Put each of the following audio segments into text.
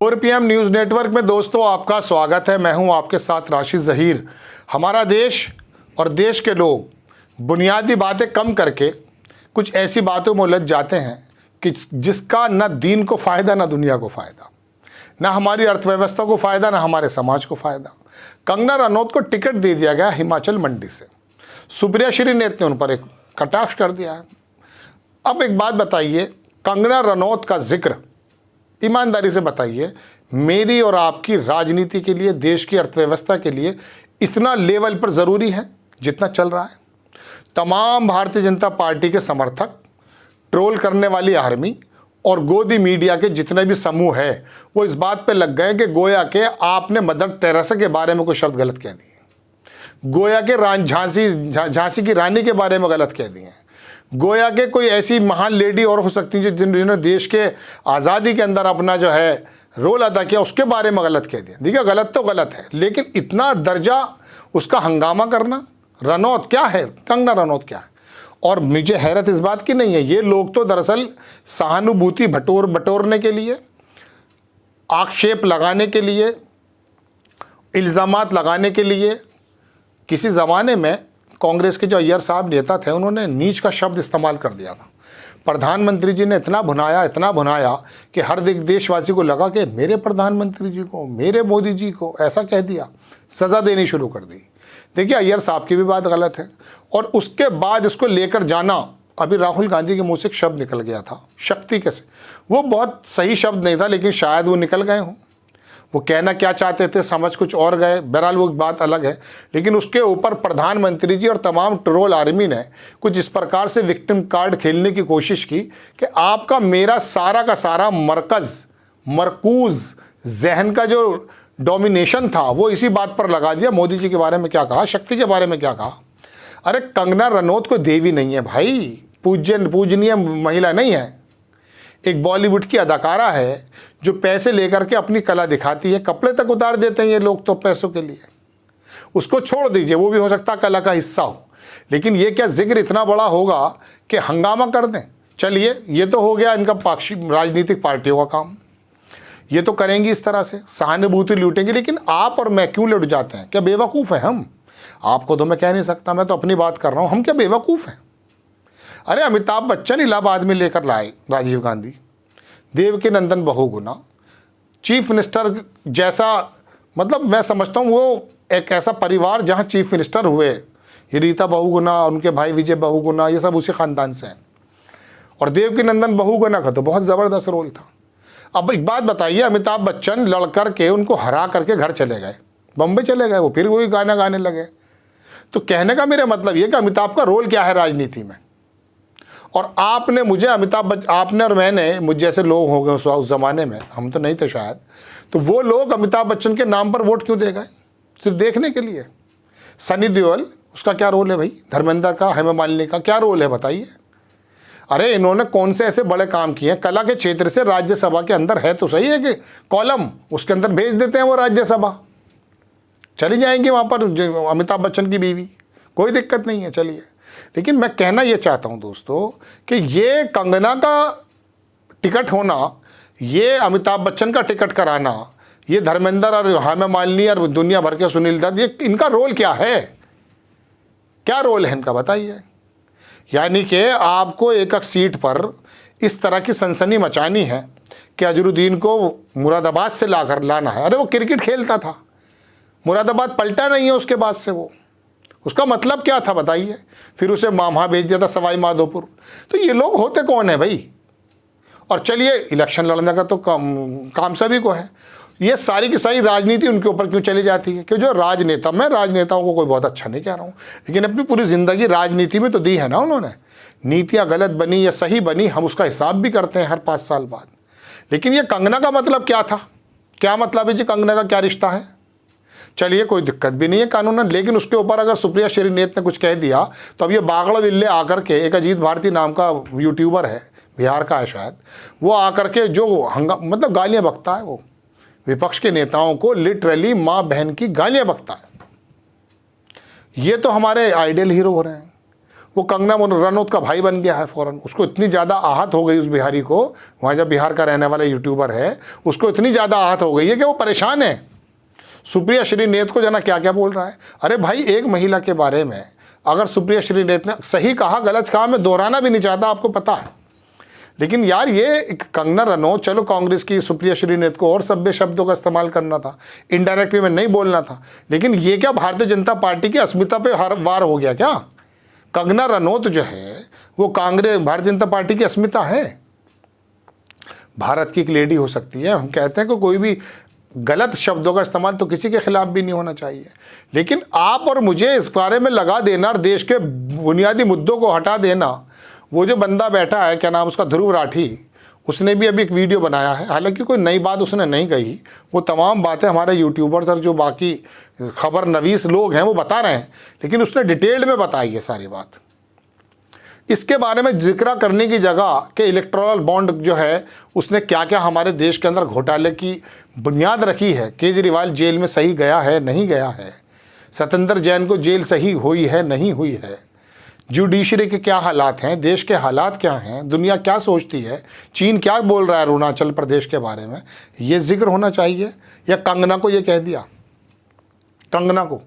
4 PM news network में दोस्तों आपका स्वागत है। मैं हूं आपके साथ राशिद ज़हीर। हमारा देश और देश के लोग बुनियादी बातें कम करके कुछ ऐसी बातों में उलझ जाते हैं कि जिसका न दीन को फ़ायदा न दुनिया को फ़ायदा, ना हमारी अर्थव्यवस्था को फ़ायदा ना हमारे समाज को फ़ायदा। कंगना रनौत को टिकट दे दिया गया हिमाचल मंडी से। सुप्रिया श्रीनेत ने उन पर एक कटाक्ष कर दिया है। अब एक बात बताइए, कंगना रनौत का जिक्र ईमानदारी से बताइए, मेरी और आपकी राजनीति के लिए, देश की अर्थव्यवस्था के लिए इतना लेवल पर ज़रूरी है जितना चल रहा है? तमाम भारतीय जनता पार्टी के समर्थक, ट्रोल करने वाली आर्मी और गोदी मीडिया के जितने भी समूह है वो इस बात पे लग गए कि गोया के आपने मदर टेरेसा के बारे में कोई शब्द गलत कह दिए, गोया के झांसी की रानी के बारे में गलत कह दिए, गोया के कोई ऐसी महान लेडी और हो सकती है जिन्होंने देश के आज़ादी के अंदर अपना जो है रोल अदा किया उसके बारे में गलत कह दिया। देखिए, गलत तो गलत है, लेकिन इतना दर्जा उसका हंगामा करना, रनौत क्या है, कंगना रनौत क्या है? और मुझे हैरत इस बात की नहीं है, ये लोग तो दरअसल सहानुभूति बटोरने के लिए, आक्षेप लगाने के लिए, इल्ज़ामात लगाने के लिए, किसी ज़माने में कांग्रेस के जो अय्यर साहब नेता थे उन्होंने नीच का शब्द इस्तेमाल कर दिया था। प्रधानमंत्री जी ने इतना भुनाया कि हर देशवासी को लगा कि मेरे प्रधानमंत्री जी को, मेरे मोदी जी को ऐसा कह दिया, सज़ा देनी शुरू कर दी। देखिए, अय्यर साहब की भी बात गलत है। और उसके बाद इसको लेकर जाना, अभी राहुल गांधी के मुंह से एक शब्द निकल गया था, शक्ति कैसे, वो बहुत सही शब्द नहीं था, लेकिन शायद वो निकल गए हों। वो कहना क्या चाहते थे, समझ कुछ और गए, बहरहाल वो बात अलग है। लेकिन उसके ऊपर प्रधानमंत्री जी और तमाम ट्रोल आर्मी ने कुछ इस प्रकार से विक्टिम कार्ड खेलने की कोशिश की कि आपका मेरा सारा का सारा मरकूज़ जहन का जो डोमिनेशन था वो इसी बात पर लगा दिया। मोदी जी के बारे में क्या कहा, शक्ति के बारे में क्या कहा। अरे कंगना रनौत को देवी नहीं है भाई, पूजनीय महिला नहीं है, एक बॉलीवुड की अदाकारा है जो पैसे लेकर के अपनी कला दिखाती है। कपड़े तक उतार देते हैं ये लोग तो पैसों के लिए। उसको छोड़ दीजिए, वो भी हो सकता है कला का हिस्सा हो, लेकिन ये क्या जिक्र इतना बड़ा होगा कि हंगामा कर दें? चलिए, ये तो हो गया इनका राजनीतिक पार्टियों का काम, ये तो करेंगी इस तरह से, सहानुभूति लूटेंगे। लेकिन आप और मैं क्यों लुट जाते हैं? क्या बेवकूफ़ हैं हम? आपको तो मैं कह नहीं सकता, मैं तो अपनी बात कर रहा हूँ। हम क्या बेवकूफ़ हैं? अरे अमिताभ बच्चन इलाहाबाद में लेकर लाए राजीव गांधी, देवकी नंदन बहुगुणा, चीफ मिनिस्टर जैसा, मतलब मैं समझता हूँ वो एक ऐसा परिवार जहाँ चीफ मिनिस्टर हुए, ये रीता बहुगुणा, उनके भाई विजय बहुगुणा, ये सब उसी ख़ानदान से हैं। और देवकी नंदन बहुगुणा का तो बहुत ज़बरदस्त रोल था। अब एक बात बताइए, अमिताभ बच्चन लड़ कर के उनको हरा करके घर चले गए, बम्बई चले गए, वो फिर वही गाना गाने लगे। तो कहने का मेरा मतलब ये कि अमिताभ का रोल क्या है राजनीति में। और आपने मुझे आपने और मैंने, मुझ जैसे लोग हो गए उस ज़माने में, हम तो नहीं थे शायद, तो वो लोग अमिताभ बच्चन के नाम पर वोट क्यों दे गए? सिर्फ देखने के लिए। सनी देओल, उसका क्या रोल है भाई? धर्मेंद्र का, हेमा मालिनी का क्या रोल है बताइए? अरे इन्होंने कौन से ऐसे बड़े काम किए हैं? कला के क्षेत्र से राज्यसभा के अंदर है तो सही है कि कॉलम, उसके अंदर भेज देते हैं वो राज्यसभा, चली जाएंगी वहाँ पर अमिताभ बच्चन की बीवी, कोई दिक्कत नहीं है, चलिए। लेकिन मैं कहना ये चाहता हूँ दोस्तों कि ये कंगना का टिकट होना, ये अमिताभ बच्चन का टिकट कराना, ये धर्मेंद्र और हेमा मालिनी और दुनिया भर के सुनील दत्त, ये इनका रोल क्या है? क्या रोल है इनका बताइए? यानी कि आपको एक एक सीट पर इस तरह की सनसनी मचानी है कि अजरुद्दीन को मुरादाबाद से लाना है। अरे वो क्रिकेट खेलता था, मुरादाबाद पलटा नहीं है उसके बाद से, वो उसका मतलब क्या था बताइए? फिर उसे मामहा भेज दिया था, सवाई माधोपुर। तो ये लोग होते कौन है भाई? और चलिए, इलेक्शन लड़ने का तो काम सभी को है, ये सारी की सारी राजनीति उनके ऊपर क्यों चली जाती है? कि जो राजनेता, मैं राजनेताओं को कोई बहुत अच्छा नहीं कह रहा हूँ, लेकिन अपनी पूरी ज़िंदगी राजनीति में तो दी है ना उन्होंने। नीतियाँ गलत बनी या सही बनी, हम उसका हिसाब भी करते हैं हर 5 साल बाद। लेकिन ये कंगना का मतलब क्या था? क्या मतलब है जी कंगना का, क्या रिश्ता है? चलिए, कोई दिक्कत भी नहीं है कानूनन, लेकिन उसके ऊपर अगर सुप्रिया श्रीनेत ने कुछ कह दिया तो अब ये बागड़ा बिल्ले आकर के, एक अजीत भारती नाम का यूट्यूबर है, बिहार का है शायद, वो आकर के जो मतलब गालियाँ बकता है, वो विपक्ष के नेताओं को लिटरली माँ बहन की गालियाँ बकता है। ये तो हमारे आइडियल हीरो हो रहे हैं। वो कंगना रनौत का भाई बन गया है फ़ौरन। उसको इतनी ज़्यादा आहत हो गई उस बिहारी को, वहाँ जब बिहार का रहने वाला यूट्यूबर है, उसको इतनी ज़्यादा आहत हो गई है कि वो परेशान है। सुप्रिया श्रीनेत को जना क्या क्या बोल रहा है। अरे भाई, एक महिला के बारे में अगर सुप्रिया श्रीनेत ने सही कहा गलत कहा, मैं दोहराना भी नहीं चाहता, आपको पता है, लेकिन यार ये कंगना रनौत, चलो कांग्रेस की सुप्रिया श्रीनेत को और सभ्य शब्दों का इस्तेमाल करना था, इनडायरेक्ट वे में नहीं बोलना था, लेकिन ये क्या भारतीय जनता पार्टी की अस्मिता पे हर वार हो गया क्या? कंगना रनौत जो है वो कांग्रेस भारतीय जनता पार्टी की अस्मिता है। भारत की एक लेडी हो सकती है, हम कहते हैं कि कोई भी गलत शब्दों का इस्तेमाल तो किसी के खिलाफ भी नहीं होना चाहिए, लेकिन आप और मुझे इस बारे में लगा देना और देश के बुनियादी मुद्दों को हटा देना। वो जो बंदा बैठा है, क्या नाम उसका, ध्रुव राठी, उसने भी अभी एक वीडियो बनाया है, हालांकि कोई नई बात उसने नहीं कही, वो तमाम बातें हमारे यूट्यूबर्स और जो बाकी खबर नवीस लोग हैं वो बता रहे हैं, लेकिन उसने डिटेल्ड में बताई है सारी बात। इसके बारे में जिक्र करने की जगह कि इलेक्टोरल बॉन्ड जो है उसने क्या क्या हमारे देश के अंदर घोटाले की बुनियाद रखी है, केजरीवाल जेल में सही गया है नहीं गया है, सत्येंद्र जैन को जेल सही हुई है नहीं हुई है, जुडिशरी के क्या हालात हैं, देश के हालात क्या हैं, दुनिया क्या सोचती है, चीन क्या बोल रहा है अरुणाचल प्रदेश के बारे में, ये जिक्र होना चाहिए। या कंगना को ये कह दिया, कंगना को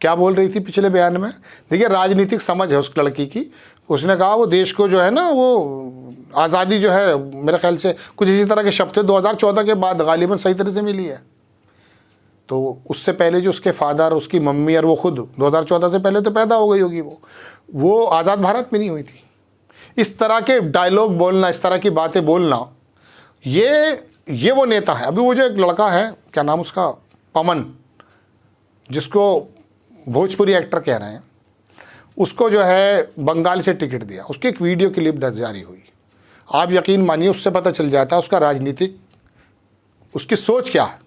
क्या बोल रही थी पिछले बयान में, देखिए राजनीतिक समझ है उस लड़की की, उसने कहा वो देश को जो है ना वो आज़ादी जो है मेरे ख्याल से कुछ इसी तरह के शब्द थे 2014 के बाद गालिबन सही तरह से मिली है। तो उससे पहले जो उसके फादर, उसकी मम्मी और वो खुद 2014 से पहले तो पैदा हो गई होगी, वो आज़ाद भारत में नहीं हुई थी। इस तरह के डायलॉग बोलना, इस तरह की बातें बोलना, ये वो नेता है। अभी वो जो एक लड़का है, क्या नाम उसका, पवन, जिसको भोजपुरी एक्टर कह रहे हैं, उसको जो है बंगाल से टिकट दिया, उसकी एक वीडियो क्लिप जारी हुई। आप यकीन मानिए उससे पता चल जाता है उसका राजनीतिक, उसकी सोच क्या है।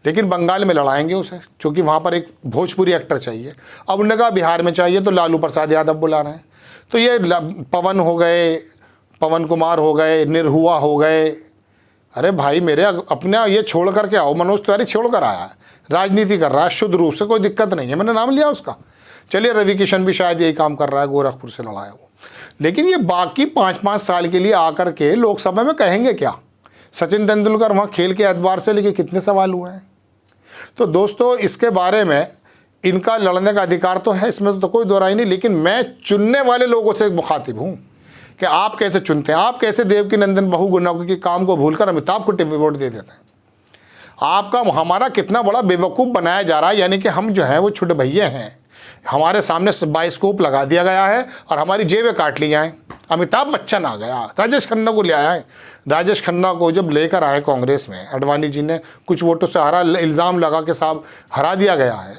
लेकिन बंगाल में लड़ाएंगे उसे, क्योंकि वहाँ पर एक भोजपुरी एक्टर चाहिए। अब उन्होंने कहा बिहार में चाहिए तो लालू प्रसाद यादव बुला रहे हैं। तो ये पवन हो गए, पवन कुमार हो गए, निरहुआ हो गए। अरे भाई मेरे, अपने ये छोड़ करके आओ। मनोज तिवारी छोड़ कर आया है, राजनीति कर रहा है शुद्ध रूप से, कोई दिक्कत नहीं है, मैंने नाम लिया उसका। चलिए रवि किशन भी शायद यही काम कर रहा है, गोरखपुर से लड़ा है वो। लेकिन ये बाकी 5-5 साल के लिए आकर के लोकसभा में कहेंगे क्या? सचिन तेंदुलकर वहाँ खेल के एतबार से लेके कितने सवाल हुए हैं। तो दोस्तों इसके बारे में इनका लड़ने का अधिकार तो है, इसमें तो कोई दो राय नहीं, लेकिन मैं चुनने वाले लोगों से मुखातिब हूँ कि आप कैसे चुनते हैं। आप कैसे देवकी नंदन बहु गुना के काम को भूलकर अमिताभ को वोट दे देते हैं। आपका हमारा कितना बड़ा बेवकूफ़ बनाया जा रहा है, यानी कि हम जो है वो छुट भैया हैं। हमारे सामने बाइस्कोप लगा दिया गया है और हमारी जेबें काट ली जाएँ। अमिताभ बच्चन आ गया, राजेश खन्ना को ले आया है। राजेश खन्ना को जब लेकर आए कांग्रेस में, अडवाणी जी ने कुछ वोटों से हरा, इल्ज़ाम लगा के साहब हरा दिया गया है।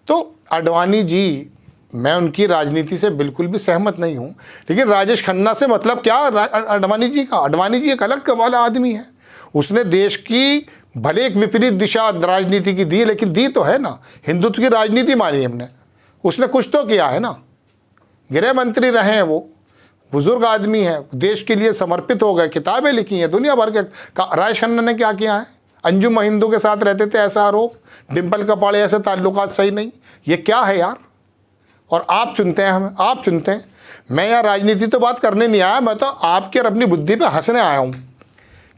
तो अडवाणी जी, मैं उनकी राजनीति से बिल्कुल भी सहमत नहीं हूँ, लेकिन राजेश खन्ना से मतलब क्या अडवाणी जी का? अडवाणी जी एक अलग वाला आदमी है। उसने देश की भले एक विपरीत दिशा राजनीति की दी, लेकिन दी तो है ना, हिंदुत्व की राजनीति मानी हमने। उसने कुछ तो किया है ना, गृह मंत्री रहे हैं, वो बुजुर्ग आदमी है, देश के लिए समर्पित हो गए, किताबें लिखी हैं दुनिया भर के। राजेश खन्ना ने क्या किया है? अंजुम हिंदू के साथ रहते थे ऐसा आरोप, डिम्पल कपाड़े ऐसे ताल्लुकात सही नहीं, ये क्या है यार? और आप चुनते हैं हमें, आप चुनते हैं। मैं यार राजनीति तो बात करने नहीं आया, मैं तो आपके और अपनी बुद्धि पे हंसने आया हूँ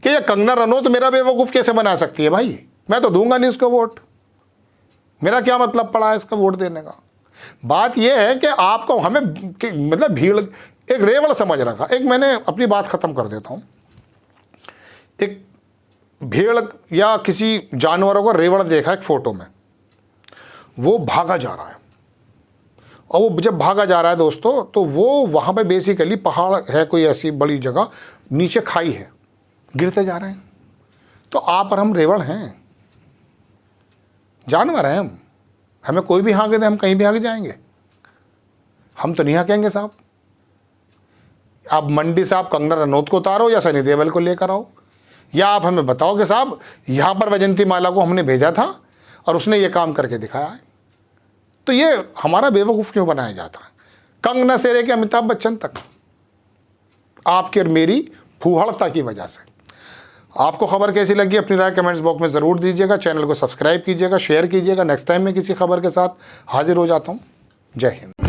कि ये कंगना रनौत तो मेरा बेवकूफ़ कैसे बना सकती है भाई। मैं तो दूंगा नहीं इसको वोट, मेरा क्या मतलब पड़ा है इसका वोट देने का। बात यह है कि आपको हमें मतलब भीड़, एक रेवड़ समझ रखा। एक मैंने अपनी बात ख़त्म कर देता हूँ। एक भेड़ या किसी जानवरों का रेवड़ देखा एक फ़ोटो में, वो भागा जा रहा है, और वो जब भागा जा रहा है दोस्तों, तो वो वहाँ पे बेसिकली पहाड़ है, कोई ऐसी बड़ी जगह, नीचे खाई है, गिरते जा रहे हैं। तो आप और हम रेवड़ हैं, जानवर हैं हम, हमें कोई भी हाँके दे हम कहीं भी हाँक जाएंगे, हम तो नहीं हाँकेंगे साहब। आप मंडी से आप कंगना रनौत को उतारो या सनी देओल को लेकर आओ, या आप हमें बताओ कि साहब यहाँ पर वैजयंती माला को हमने भेजा था और उसने ये काम करके दिखाया है। तो ये हमारा बेवकूफ़ क्यों बनाया जाता है? कंगना से लेकर अमिताभ बच्चन तक, आपकी और मेरी फूहड़ता की वजह से। आपको खबर कैसी लगी अपनी राय कमेंट्स बॉक्स में ज़रूर दीजिएगा। चैनल को सब्सक्राइब कीजिएगा, शेयर कीजिएगा। नेक्स्ट टाइम मैं किसी खबर के साथ हाजिर हो जाता हूँ। जय हिंद।